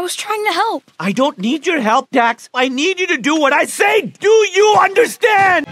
was trying to help. I don't need your help, Dax. I need you to do what I say. Do you understand?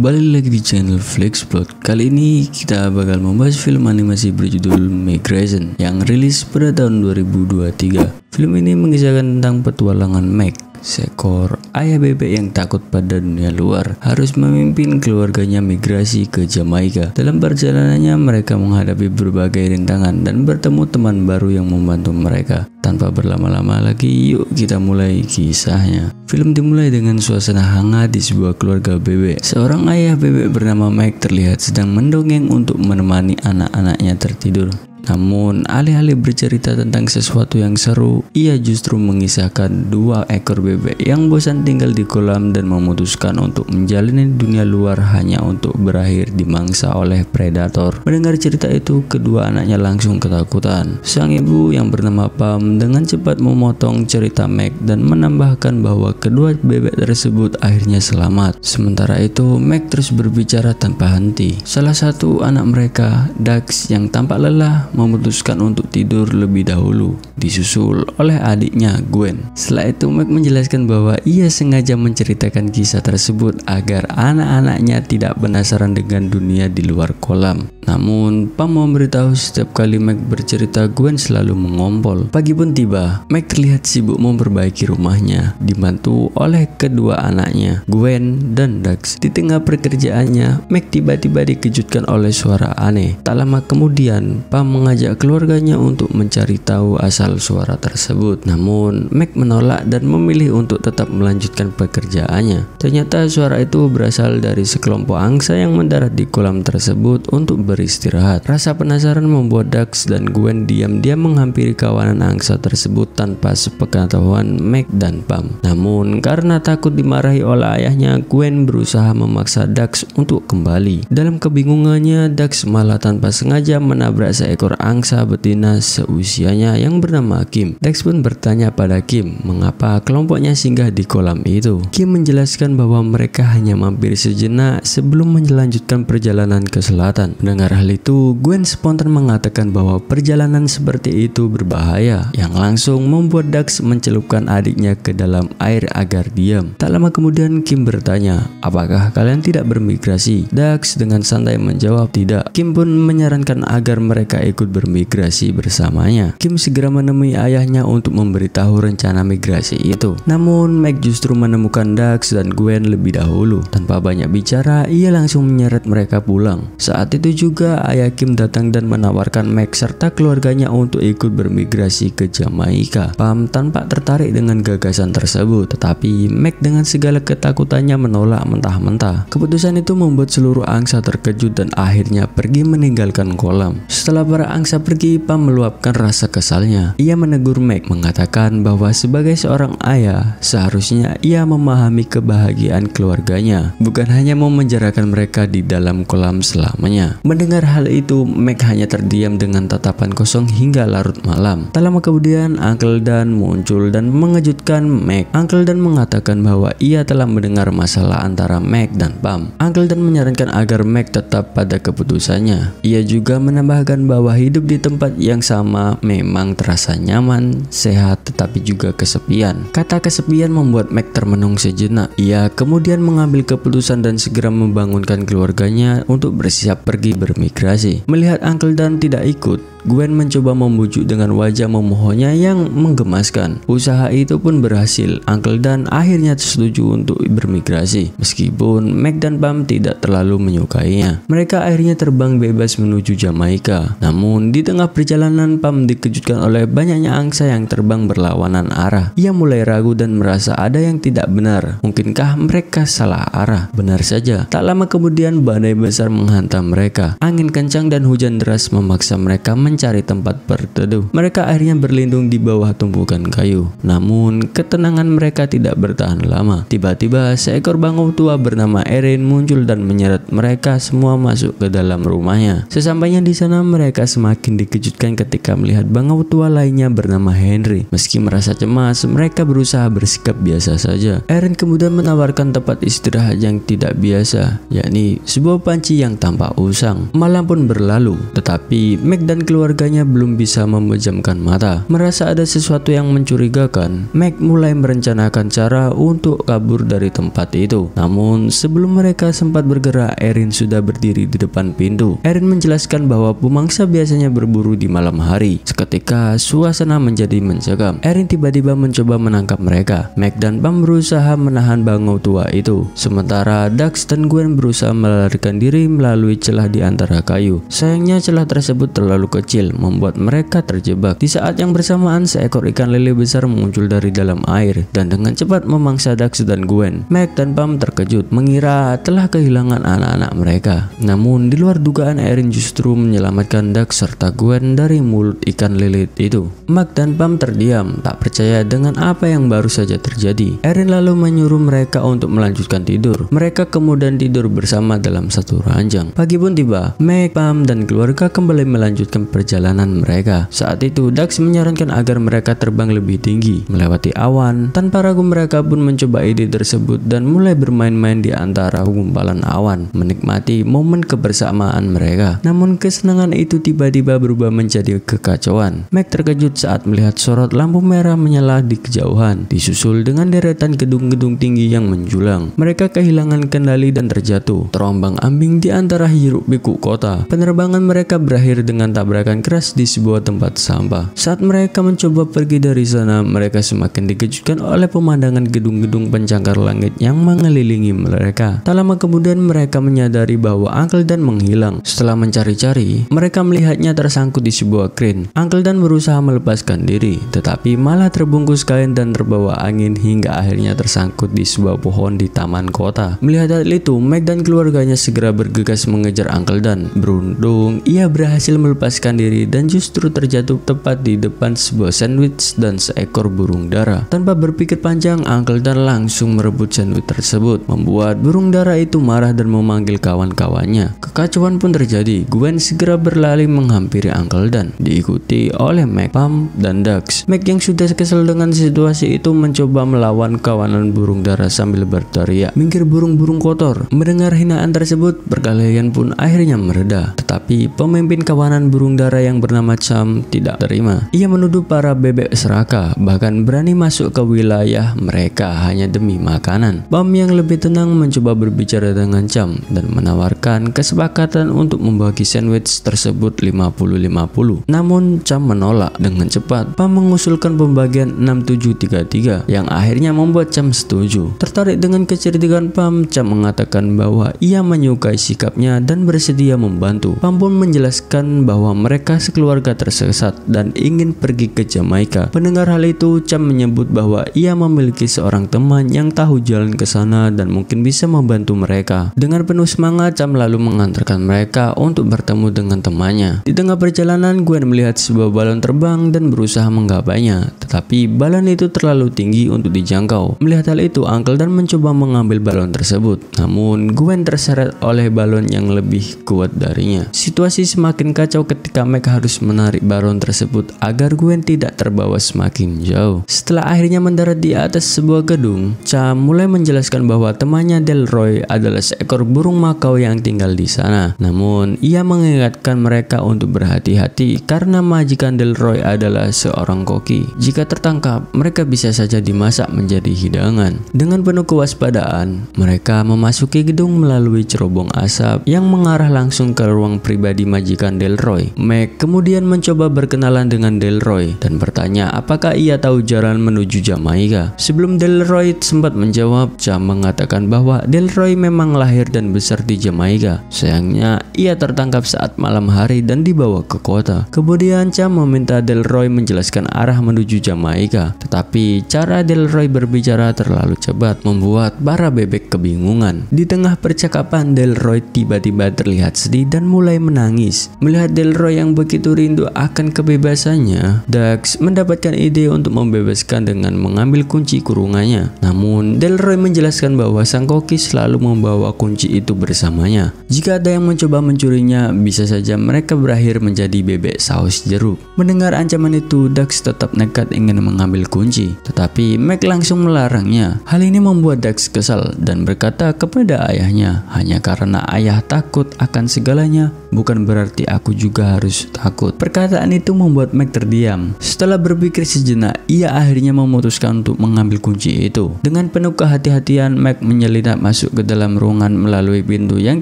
Balik lagi di channel Flexplot. Kali ini kita bakal membahas film animasi berjudul Migration yang rilis pada tahun 2023. Film ini mengisahkan tentang petualangan Meg, seekor ayah bebek yang takut pada dunia luar, harus memimpin keluarganya migrasi ke Jamaika. Dalam perjalanannya mereka menghadapi berbagai rintangan dan bertemu teman baru yang membantu mereka. Tanpa berlama-lama lagi, yuk kita mulai kisahnya. Film dimulai dengan suasana hangat di sebuah keluarga bebek. Seorang ayah bebek bernama Meg terlihat sedang mendongeng untuk menemani anak-anaknya tertidur. Namun, alih-alih bercerita tentang sesuatu yang seru, ia justru mengisahkan dua ekor bebek yang bosan tinggal di kolam dan memutuskan untuk menjalani dunia luar hanya untuk berakhir dimangsa oleh predator. Mendengar cerita itu, kedua anaknya langsung ketakutan. Sang ibu yang bernama Pam dengan cepat memotong cerita Meg dan menambahkan bahwa kedua bebek tersebut akhirnya selamat. Sementara itu, Meg terus berbicara tanpa henti. Salah satu anak mereka, Dax, yang tampak lelah, memutuskan untuk tidur lebih dahulu, disusul oleh adiknya Gwen. Setelah itu Meg menjelaskan bahwa ia sengaja menceritakan kisah tersebut agar anak-anaknya tidak penasaran dengan dunia di luar kolam. Namun Pam memberitahu setiap kali Meg bercerita, Gwen selalu mengompol. Pagi pun tiba, Meg terlihat sibuk memperbaiki rumahnya, dibantu oleh kedua anaknya, Gwen dan Dax. Di tengah pekerjaannya, Meg tiba-tiba dikejutkan oleh suara aneh. Tak lama kemudian, Pam mengajak keluarganya untuk mencari tahu asal suara tersebut. Namun Meg menolak dan memilih untuk tetap melanjutkan pekerjaannya. Ternyata suara itu berasal dari sekelompok angsa yang mendarat di kolam tersebut untuk beristirahat. Rasa penasaran membuat Dax dan Gwen diam-diam menghampiri kawanan angsa tersebut tanpa sepengetahuan Meg dan Pam. Namun karena takut dimarahi oleh ayahnya, Gwen berusaha memaksa Dax untuk kembali. Dalam kebingungannya, Dax malah tanpa sengaja menabrak seekor angsa betina seusianya yang bernama Kim. Dax pun bertanya pada Kim mengapa kelompoknya singgah di kolam itu. Kim menjelaskan bahwa mereka hanya mampir sejenak sebelum melanjutkan perjalanan ke selatan. Mendengar hal itu, Gwen spontan mengatakan bahwa perjalanan seperti itu berbahaya, yang langsung membuat Dax mencelupkan adiknya ke dalam air agar diam. Tak lama kemudian Kim bertanya, apakah kalian tidak bermigrasi? Dax dengan santai menjawab tidak. Kim pun menyarankan agar mereka ikut bermigrasi bersamanya. Kim segera menemui ayahnya untuk memberitahu rencana migrasi itu. Namun Meg justru menemukan Dax dan Gwen lebih dahulu. Tanpa banyak bicara, ia langsung menyeret mereka pulang. Saat itu juga ayah Kim datang dan menawarkan Meg serta keluarganya untuk ikut bermigrasi ke Jamaika. Pam tampak tertarik dengan gagasan tersebut, tetapi Meg dengan segala ketakutannya menolak mentah-mentah. Keputusan itu membuat seluruh angsa terkejut dan akhirnya pergi meninggalkan kolam. Setelah para angsa pergi, Pam meluapkan rasa kesalnya. Ia menegur Meg, mengatakan bahwa sebagai seorang ayah, seharusnya ia memahami kebahagiaan keluarganya, bukan hanya memenjarakan mereka di dalam kolam selamanya. Mendengar hal itu, Meg hanya terdiam dengan tatapan kosong hingga larut malam. Tak lama kemudian, Uncle Dan muncul dan mengejutkan Meg. Uncle Dan mengatakan bahwa ia telah mendengar masalah antara Meg dan Pam. Uncle Dan menyarankan agar Meg tetap pada keputusannya. Ia juga menambahkan bahwa hidup di tempat yang sama memang terasa nyaman, sehat, tetapi juga kesepian. Kata kesepian membuat Meg termenung sejenak. Ia kemudian mengambil keputusan dan segera membangunkan keluarganya untuk bersiap pergi bermigrasi. Melihat Uncle Dan tidak ikut, Gwen mencoba membujuk dengan wajah memohonnya yang menggemaskan. Usaha itu pun berhasil. Uncle Dan akhirnya setuju untuk bermigrasi, meskipun Meg dan Pam tidak terlalu menyukainya. Mereka akhirnya terbang bebas menuju Jamaika. Namun di tengah perjalanan, Pam dikejutkan oleh banyaknya angsa yang terbang berlawanan arah. Ia mulai ragu dan merasa ada yang tidak benar. Mungkinkah mereka salah arah? Benar saja. Tak lama kemudian badai besar menghantam mereka. Angin kencang dan hujan deras memaksa mereka mencari tempat berteduh. Mereka akhirnya berlindung di bawah tumpukan kayu. Namun ketenangan mereka tidak bertahan lama. Tiba-tiba seekor bangau tua bernama Erin muncul dan menyeret mereka semua masuk ke dalam rumahnya. Sesampainya di sana, mereka semakin dikejutkan ketika melihat bangau tua lainnya bernama Henry. Meski merasa cemas, mereka berusaha bersikap biasa saja. Erin kemudian menawarkan tempat istirahat yang tidak biasa, yakni sebuah panci yang tampak usang. Malam pun berlalu, tetapi Meg dan keluarga keluarganya belum bisa memejamkan mata. Merasa ada sesuatu yang mencurigakan, Meg mulai merencanakan cara untuk kabur dari tempat itu. Namun sebelum mereka sempat bergerak, Erin sudah berdiri di depan pintu. Erin menjelaskan bahwa pemangsa biasanya berburu di malam hari. Seketika suasana menjadi mencekam. Erin tiba-tiba mencoba menangkap mereka. Meg dan Pam berusaha menahan bangau tua itu. Sementara Dax dan Gwen berusaha melarikan diri melalui celah di antara kayu. Sayangnya celah tersebut terlalu kecil, membuat mereka terjebak. Di saat yang bersamaan, seekor ikan lele besar muncul dari dalam air dan dengan cepat memangsa Dax dan Gwen. Meg dan Pam terkejut, mengira telah kehilangan anak-anak mereka. Namun di luar dugaan, Erin justru menyelamatkan Dax serta Gwen dari mulut ikan lele itu. Meg dan Pam terdiam, tak percaya dengan apa yang baru saja terjadi. Erin lalu menyuruh mereka untuk melanjutkan tidur. Mereka kemudian tidur bersama dalam satu ranjang. Pagi pun tiba. Meg, Pam, dan keluarga kembali melanjutkan perjalanan mereka. Saat itu Dax menyarankan agar mereka terbang lebih tinggi, melewati awan. Tanpa ragu mereka pun mencoba ide tersebut dan mulai bermain-main di antara gumpalan awan, menikmati momen kebersamaan mereka. Namun kesenangan itu tiba-tiba berubah menjadi kekacauan. Meg terkejut saat melihat sorot lampu merah menyala di kejauhan, disusul dengan deretan gedung-gedung tinggi yang menjulang. Mereka kehilangan kendali dan terjatuh, terombang-ambing di antara hiruk-pikuk kota. Penerbangan mereka berakhir dengan tabrakan keras di sebuah tempat sampah. Saat mereka mencoba pergi dari sana, mereka semakin dikejutkan oleh pemandangan gedung-gedung pencakar langit yang mengelilingi mereka. Tak lama kemudian mereka menyadari bahwa Uncle Dan menghilang. Setelah mencari-cari, mereka melihatnya tersangkut di sebuah crane. Uncle Dan berusaha melepaskan diri, tetapi malah terbungkus kain dan terbawa angin hingga akhirnya tersangkut di sebuah pohon di taman kota. Melihat hal itu, Meg dan keluarganya segera bergegas mengejar Uncle Dan. Beruntung, ia berhasil melepaskan diri dan justru terjatuh tepat di depan sebuah sandwich dan seekor burung dara. Tanpa berpikir panjang, Uncle Dan langsung merebut sandwich tersebut, membuat burung dara itu marah dan memanggil kawan-kawannya. Kekacauan pun terjadi. Gwen segera berlari menghampiri Uncle Dan, diikuti oleh Meg, Pam, dan Dax. Meg yang sudah kesal dengan situasi itu mencoba melawan kawanan burung dara sambil berteriak, "Minggir burung-burung kotor!" Mendengar hinaan tersebut, perkelahian pun akhirnya mereda. Tetapi pemimpin kawanan burung dara yang bernama Cham tidak terima. Ia menuduh para bebek serakah, bahkan berani masuk ke wilayah mereka hanya demi makanan. Pam yang lebih tenang mencoba berbicara dengan Cham dan menawarkan kesepakatan untuk membagi sandwich tersebut 50-50. Namun Cham menolak dengan cepat. Pam mengusulkan pembagian 6733 yang akhirnya membuat Cham setuju. Tertarik dengan kecerdikan Pam, Cham mengatakan bahwa ia menyukai sikapnya dan bersedia membantu. Pam pun menjelaskan bahwa mereka sekeluarga tersesat dan ingin pergi ke Jamaika. Mendengar hal itu, Cham menyebut bahwa ia memiliki seorang teman yang tahu jalan ke sana dan mungkin bisa membantu mereka. Dengan penuh semangat, Cham lalu mengantarkan mereka untuk bertemu dengan temannya. Di tengah perjalanan, Gwen melihat sebuah balon terbang dan berusaha menggapainya, tetapi balon itu terlalu tinggi untuk dijangkau. Melihat hal itu, Uncle Dan mencoba mengambil balon tersebut. Namun Gwen terseret oleh balon yang lebih kuat darinya. Situasi semakin kacau ketika Meg harus menarik balon tersebut agar Gwen tidak terbawa semakin jauh. Setelah akhirnya mendarat di atas sebuah gedung, Cham mulai menjelaskan bahwa temannya Delroy adalah seekor burung makau yang tinggal di sana. Namun ia mengingatkan mereka untuk berhati-hati karena majikan Delroy adalah seorang koki. Jika tertangkap, mereka bisa saja dimasak menjadi hidangan. Dengan penuh kewaspadaan, mereka memasuki gedung melalui cerobong asap yang mengarah langsung ke ruang pribadi majikan Delroy. Meg kemudian mencoba berkenalan dengan Delroy dan bertanya apakah ia tahu jalan menuju Jamaika. Sebelum Delroy sempat menjawab, Cham mengatakan bahwa Delroy memang lahir dan besar di Jamaika. Sayangnya, ia tertangkap saat malam hari dan dibawa ke kota. Kemudian Cham meminta Delroy menjelaskan arah menuju Jamaika, tetapi cara Delroy berbicara terlalu cepat, membuat para bebek kebingungan. Di tengah percakapan, Delroy tiba-tiba terlihat sedih dan mulai menangis. Melihat Delroy yang begitu rindu akan kebebasannya, Dax mendapatkan ide untuk membebaskan dengan mengambil kunci kurungannya. Namun Delroy menjelaskan bahwa sang koki selalu membawa kunci itu bersamanya. Jika ada yang mencoba mencurinya, bisa saja mereka berakhir menjadi bebek saus jeruk. Mendengar ancaman itu, Dax tetap nekat ingin mengambil kunci, tetapi Meg langsung melarangnya. Hal ini membuat Dax kesal dan berkata kepada ayahnya, hanya karena ayah takut akan segalanya, bukan berarti aku juga harus takut." Perkataan itu membuat Meg terdiam. Setelah berpikir sejenak, ia akhirnya memutuskan untuk mengambil kunci itu. Dengan penuh kehati-hatian, Meg menyelinap masuk ke dalam ruangan melalui pintu yang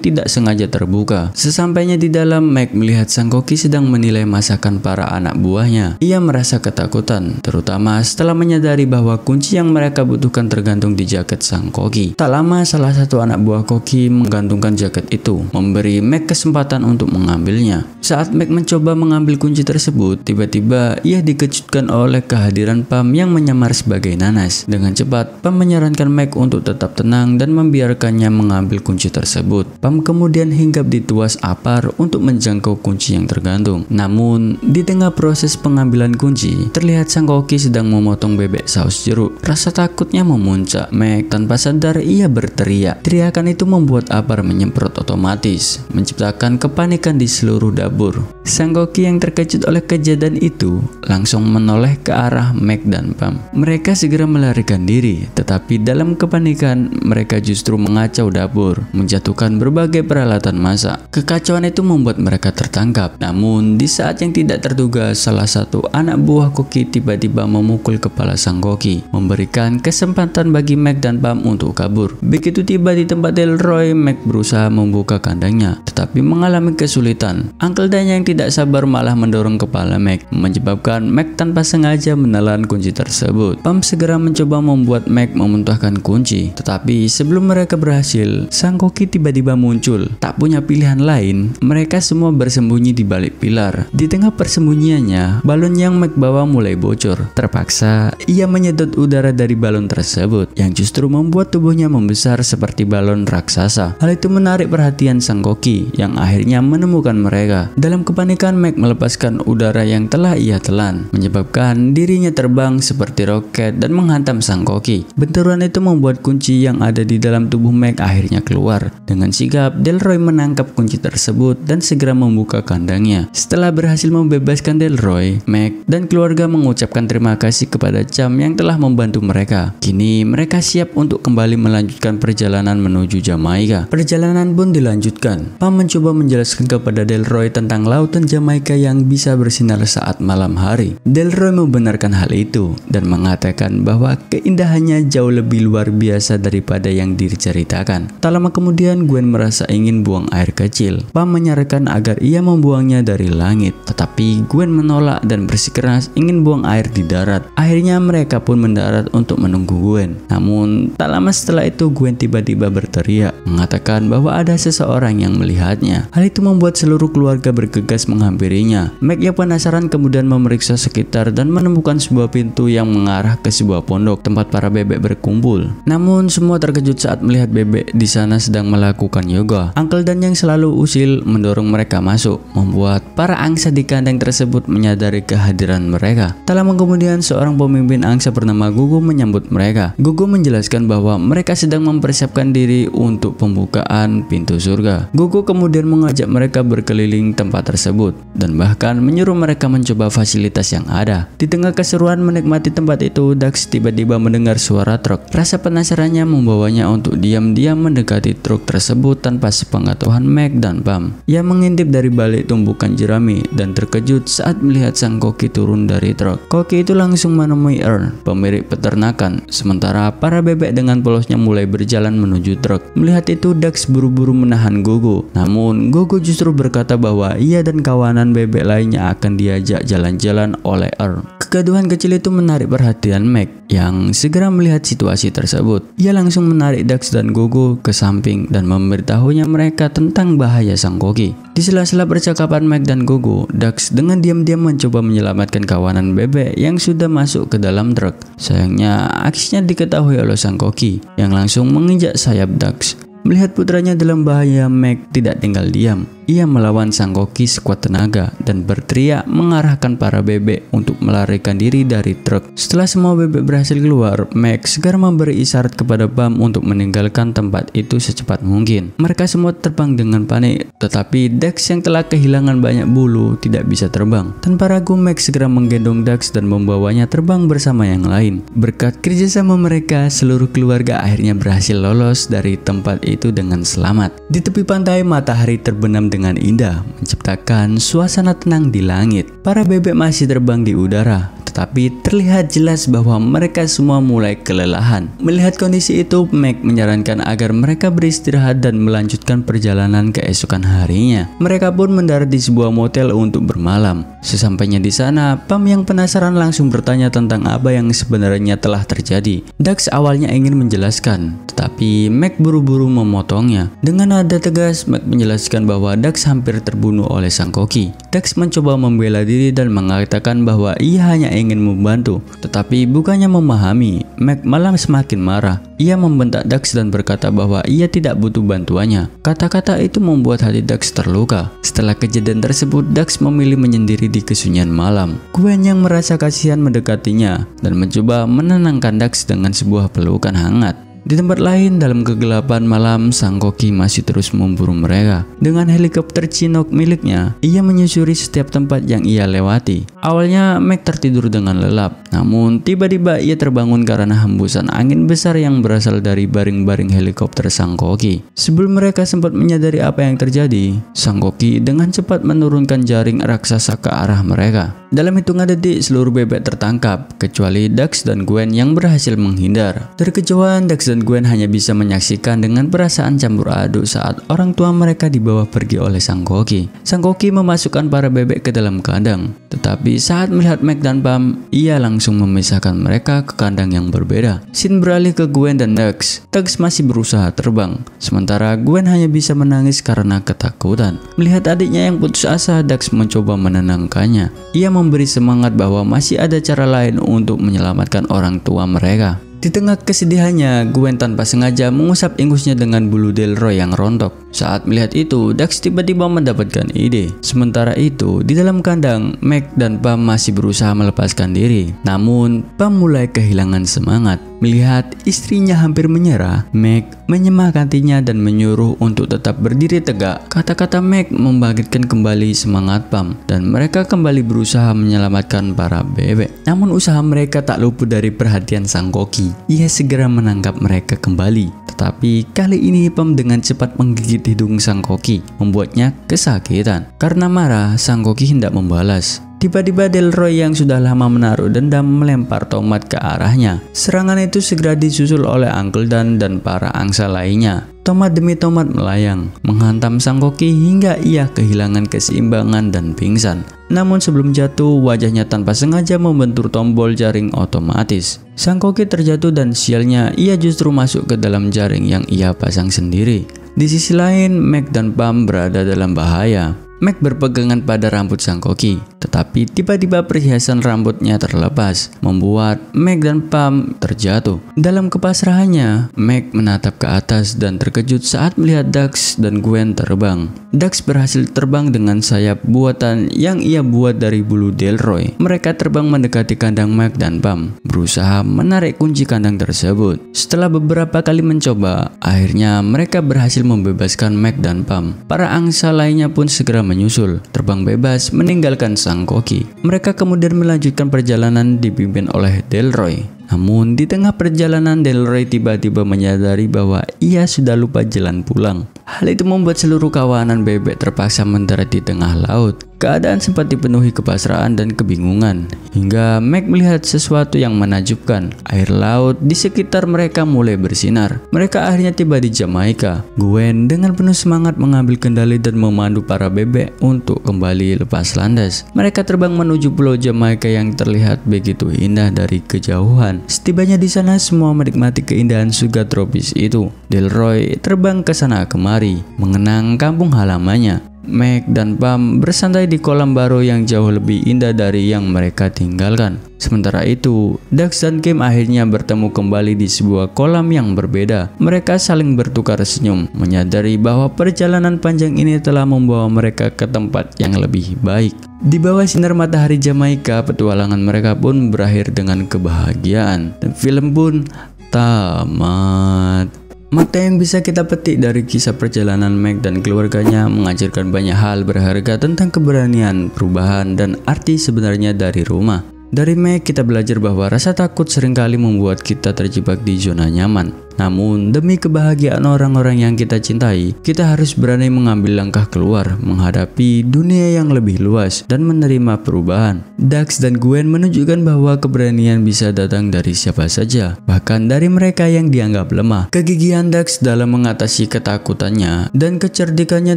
tidak sengaja terbuka. Sesampainya di dalam, Meg melihat Sang Koki sedang menilai masakan para anak buahnya. Ia merasa ketakutan, terutama setelah menyadari bahwa kunci yang mereka butuhkan tergantung di jaket Sang Koki. Tak lama, salah satu anak buah Koki menggantungkan jaket itu, memberi Meg kesempatan untuk mengambilnya. Saat Meg mencoba mengambil kunci tersebut, tiba-tiba ia dikejutkan oleh kehadiran Pam yang menyamar sebagai nanas. Dengan cepat, Pam menyarankan Meg untuk tetap tenang dan membiarkannya mengambil kunci tersebut. Pam kemudian hinggap di tuas apar untuk menjangkau kunci yang tergantung. Namun, di tengah proses pengambilan kunci, terlihat Sang Koki sedang memotong bebek saus jeruk. Rasa takutnya memuncak Meg. Tanpa sadar, ia berteriak. Teriakan itu membuat apar menyemprot otomatis, menciptakan kepanikan di seluruh dapur. Sang Koki yang terkejut oleh kejadian itu langsung menoleh ke arah Meg dan Pam. Mereka segera melarikan diri, tetapi dalam kepanikan mereka justru mengacau dapur, menjatuhkan berbagai peralatan masak. Kekacauan itu membuat mereka tertangkap. Namun di saat yang tidak terduga, salah satu anak buah Koki tiba-tiba memukul kepala Sang Koki, memberikan kesempatan bagi Meg dan Pam untuk kabur. Begitu tiba di tempat Delroy, Meg berusaha membuka kandangnya, tetapi mengalami kesulitan. Uncle Dan yang tidak sabar malah mendorong kepala Meg, menyebabkan Meg tanpa sengaja menelan kunci tersebut. Pam segera mencoba membuat Meg memuntahkan kunci, tetapi sebelum mereka berhasil, Sang Koki tiba-tiba muncul. Tak punya pilihan lain, mereka semua bersembunyi di balik pilar. Di tengah persembunyiannya, balon yang Meg bawa mulai bocor. Terpaksa, ia menyedot udara dari balon tersebut, yang justru membuat tubuhnya membesar seperti balon raksasa. Hal itu menarik perhatian Sang Koki, yang akhirnya menemukan mereka. Dalam kepanikan, Meg melepaskan udara yang telah ia telan, menyebabkan dirinya terbang seperti roket dan menghantam Sang Koki. Benturan itu membuat kunci yang ada di dalam tubuh Meg akhirnya keluar. Dengan sigap, Delroy menangkap kunci tersebut dan segera membuka kandangnya. Setelah berhasil membebaskan Delroy, Meg dan keluarga mengucapkan terima kasih kepada Cham yang telah membantu mereka. Kini mereka siap untuk kembali melanjutkan perjalanan menuju Jamaika. Perjalanan pun dilanjutkan. Pam mencoba menjelaskan kepada Delroy tentang lautan Jamaika yang bisa bersinar saat malam hari. Delroy membenarkan hal itu dan mengatakan bahwa keindahannya jauh lebih luar biasa daripada yang diceritakan. Tak lama kemudian, Gwen merasa ingin buang air kecil. Pam menyarankan agar ia membuangnya dari langit, tetapi Gwen menolak dan bersikeras ingin buang air di darat. Akhirnya mereka pun mendarat untuk menunggu Gwen. Namun tak lama setelah itu, Gwen tiba-tiba berteriak, mengatakan bahwa ada seseorang yang melihatnya. Hal itu membuat seluruh keluarga bergegas menghampirinya. Meg yang penasaran kemudian memeriksa sekitar dan menemukan sebuah pintu yang mengarah ke sebuah pondok tempat para bebek berkumpul. Namun semua terkejut saat melihat bebek di sana sedang melakukan yoga. Uncle Dan yang selalu usil mendorong mereka masuk, membuat para angsa di kandang tersebut menyadari kehadiran mereka. Tak lama kemudian, seorang pemimpin angsa bernama Gugu menyambut mereka. Gugu menjelaskan bahwa mereka sedang mempersiapkan diri untuk pembukaan pintu surga. Gugu kemudian mengajak mereka berkeliling tempat tersebut dan bahkan menyuruh mereka mencoba fasilitas yang ada. Di tengah keseruan menikmati tempat itu, Dax tiba-tiba mendengar suara truk. Rasa penasarannya membawanya untuk diam-diam mendekati truk tersebut tanpa sepengetahuan Meg dan Pam. Ia mengintip dari balik tumpukan jerami dan terkejut saat melihat Sang Koki turun dari truk. Koki itu langsung menemui Earl, pemilik peternakan, sementara para bebek dengan polosnya mulai berjalan menuju truk. Melihat itu, Dax buru-buru menahan Gogo. Namun Gogo justru berkata bahwa ia dan kawanan bebek lainnya akan diajak jalan-jalan oleh Earl. Kegaduhan kecil itu menarik perhatian Meg yang segera melihat situasi tersebut. Ia langsung menarik Dax dan Gogo ke samping dan memberitahunya mereka tentang bahaya Sang Koki. Di sela-sela percakapan Meg dan Gogo, Dax dengan diam-diam mencoba menyelamatkan kawanan bebek yang sudah masuk ke dalam truk. Sayangnya, aksinya diketahui oleh Sang Koki yang langsung menginjak sayap Dax. Melihat putranya dalam bahaya, Meg tidak tinggal diam. Ia melawan Sang Koki sekuat tenaga dan berteriak mengarahkan para bebek untuk melarikan diri dari truk. Setelah semua bebek berhasil keluar, Meg segera memberi isyarat kepada Pam untuk meninggalkan tempat itu secepat mungkin. Mereka semua terbang dengan panik, tetapi Dax yang telah kehilangan banyak bulu tidak bisa terbang. Tanpa ragu, Meg segera menggendong Dax dan membawanya terbang bersama yang lain. Berkat kerjasama mereka, seluruh keluarga akhirnya berhasil lolos dari tempat itu dengan selamat. Di tepi pantai, matahari terbenam dengan indah, menciptakan suasana tenang di langit. Para bebek masih terbang di udara, tetapi terlihat jelas bahwa mereka semua mulai kelelahan. Melihat kondisi itu, Meg menyarankan agar mereka beristirahat dan melanjutkan perjalanan keesokan harinya. Mereka pun mendarat di sebuah motel untuk bermalam. Sesampainya di sana, Pam yang penasaran langsung bertanya tentang apa yang sebenarnya telah terjadi. Dax awalnya ingin menjelaskan, tetapi Meg buru-buru memotongnya. Dengan nada tegas, Meg menjelaskan bahwa Dax hampir terbunuh oleh sang koki. Dax mencoba membela diri dan mengatakan bahwa ia hanya ingin membantu, tetapi bukannya memahami. Meg malah semakin marah. Ia membentak Dax dan berkata bahwa ia tidak butuh bantuannya. Kata-kata itu membuat hati Dax terluka. Setelah kejadian tersebut, Dax memilih menyendiri di kesunyian malam. Gwen yang merasa kasihan mendekatinya dan mencoba menenangkan Dax dengan sebuah pelukan hangat. Di tempat lain, dalam kegelapan malam, sang koki masih terus memburu mereka. Dengan helikopter Chinook miliknya, ia menyusuri setiap tempat yang ia lewati. Awalnya, Meg tertidur dengan lelap. Namun, tiba-tiba ia terbangun karena hembusan angin besar yang berasal dari baring-baring helikopter sang koki. Sebelum mereka sempat menyadari apa yang terjadi, sang koki dengan cepat menurunkan jaring raksasa ke arah mereka. Dalam hitungan detik, seluruh bebek tertangkap, kecuali Dax dan Gwen yang berhasil menghindar. Terkejauhan, Dax dan Gwen hanya bisa menyaksikan dengan perasaan campur aduk saat orang tua mereka dibawa pergi oleh sang koki. Sang koki memasukkan para bebek ke dalam kandang, tetapi saat melihat Meg dan Pam, ia langsung memisahkan mereka ke kandang yang berbeda. Scene beralih ke Gwen dan Dax. Dax masih berusaha terbang, sementara Gwen hanya bisa menangis karena ketakutan. Melihat adiknya yang putus asa, Dax mencoba menenangkannya. Ia memberi semangat bahwa masih ada cara lain untuk menyelamatkan orang tua mereka. Di tengah kesedihannya, Gwen tanpa sengaja mengusap ingusnya dengan bulu Delroy yang rontok. Saat melihat itu, Dax tiba-tiba mendapatkan ide. Sementara itu, di dalam kandang, Meg dan Pam masih berusaha melepaskan diri. Namun, Pam mulai kehilangan semangat. Melihat istrinya hampir menyerah, Meg menyemangatinya dan menyuruh untuk tetap berdiri tegak. Kata-kata Meg membangkitkan kembali semangat Pam, dan mereka kembali berusaha menyelamatkan para bebek. Namun usaha mereka tak luput dari perhatian sang koki. Ia segera menangkap mereka kembali. Tetapi kali ini Pam dengan cepat menggigit hidung sang koki, membuatnya kesakitan. Karena marah, sang koki hendak membalas. Tiba-tiba Delroy yang sudah lama menaruh dendam melempar tomat ke arahnya. Serangan itu segera disusul oleh Uncle Dan dan para angsa lainnya. Tomat demi tomat melayang, menghantam sang koki hingga ia kehilangan keseimbangan dan pingsan. Namun sebelum jatuh, wajahnya tanpa sengaja membentur tombol jaring otomatis. Sang koki terjatuh dan sialnya ia justru masuk ke dalam jaring yang ia pasang sendiri. Di sisi lain, Meg dan Pam berada dalam bahaya. Meg berpegangan pada rambut sang koki, tetapi tiba-tiba perhiasan rambutnya terlepas, membuat Meg dan Pam terjatuh. Dalam kepasrahannya, Meg menatap ke atas dan terkejut saat melihat Dax dan Gwen terbang. Dax berhasil terbang dengan sayap buatan yang ia buat dari bulu Delroy. Mereka terbang mendekati kandang Meg dan Pam, berusaha menarik kunci kandang tersebut. Setelah beberapa kali mencoba, akhirnya mereka berhasil membebaskan Meg dan Pam. Para angsa lainnya pun segera menyusul, terbang bebas meninggalkan sang koki. Mereka kemudian melanjutkan perjalanan dipimpin oleh Delroy. Namun di tengah perjalanan, Delroy tiba-tiba menyadari bahwa ia sudah lupa jalan pulang. Hal itu membuat seluruh kawanan bebek terpaksa mendarat di tengah laut. Keadaan sempat dipenuhi kepasrahan dan kebingungan, hingga Meg melihat sesuatu yang menakjubkan. Air laut di sekitar mereka mulai bersinar. Mereka akhirnya tiba di Jamaika. Gwen dengan penuh semangat mengambil kendali dan memandu para bebek untuk kembali lepas landas. Mereka terbang menuju pulau Jamaika yang terlihat begitu indah dari kejauhan. Setibanya di sana, semua menikmati keindahan surga tropis itu. Delroy terbang ke sana kemari, mengenang kampung halamannya. Meg dan Pam bersantai di kolam baru yang jauh lebih indah dari yang mereka tinggalkan. Sementara itu, Dax dan Kim akhirnya bertemu kembali di sebuah kolam yang berbeda. Mereka saling bertukar senyum, menyadari bahwa perjalanan panjang ini telah membawa mereka ke tempat yang lebih baik. Di bawah sinar matahari Jamaika, petualangan mereka pun berakhir dengan kebahagiaan. Dan film pun tamat. Mata yang bisa kita petik dari kisah perjalanan Meg dan keluarganya mengajarkan banyak hal berharga tentang keberanian, perubahan, dan arti sebenarnya dari rumah. Dari Meg kita belajar bahwa rasa takut seringkali membuat kita terjebak di zona nyaman. Namun, demi kebahagiaan orang-orang yang kita cintai, kita harus berani mengambil langkah keluar, menghadapi dunia yang lebih luas, dan menerima perubahan. Dax dan Gwen menunjukkan bahwa keberanian bisa datang dari siapa saja, bahkan dari mereka yang dianggap lemah. Kegigihan Dax dalam mengatasi ketakutannya dan kecerdikannya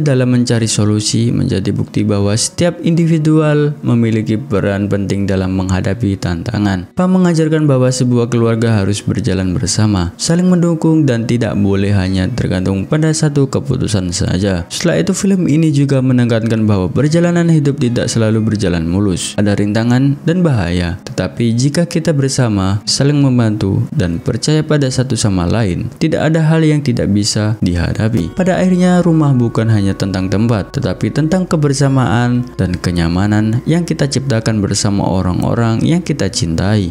dalam mencari solusi menjadi bukti bahwa setiap individual memiliki peran penting dalam menghadapi tantangan. Pam mengajarkan bahwa sebuah keluarga harus berjalan bersama, saling mendukung, dan tidak boleh hanya tergantung pada satu keputusan saja. Setelah itu, film ini juga menekankan bahwa perjalanan hidup tidak selalu berjalan mulus. Ada rintangan dan bahaya, tetapi jika kita bersama, saling membantu, dan percaya pada satu sama lain, tidak ada hal yang tidak bisa dihadapi. Pada akhirnya, rumah bukan hanya tentang tempat, tetapi tentang kebersamaan dan kenyamanan yang kita ciptakan bersama orang-orang yang kita cintai.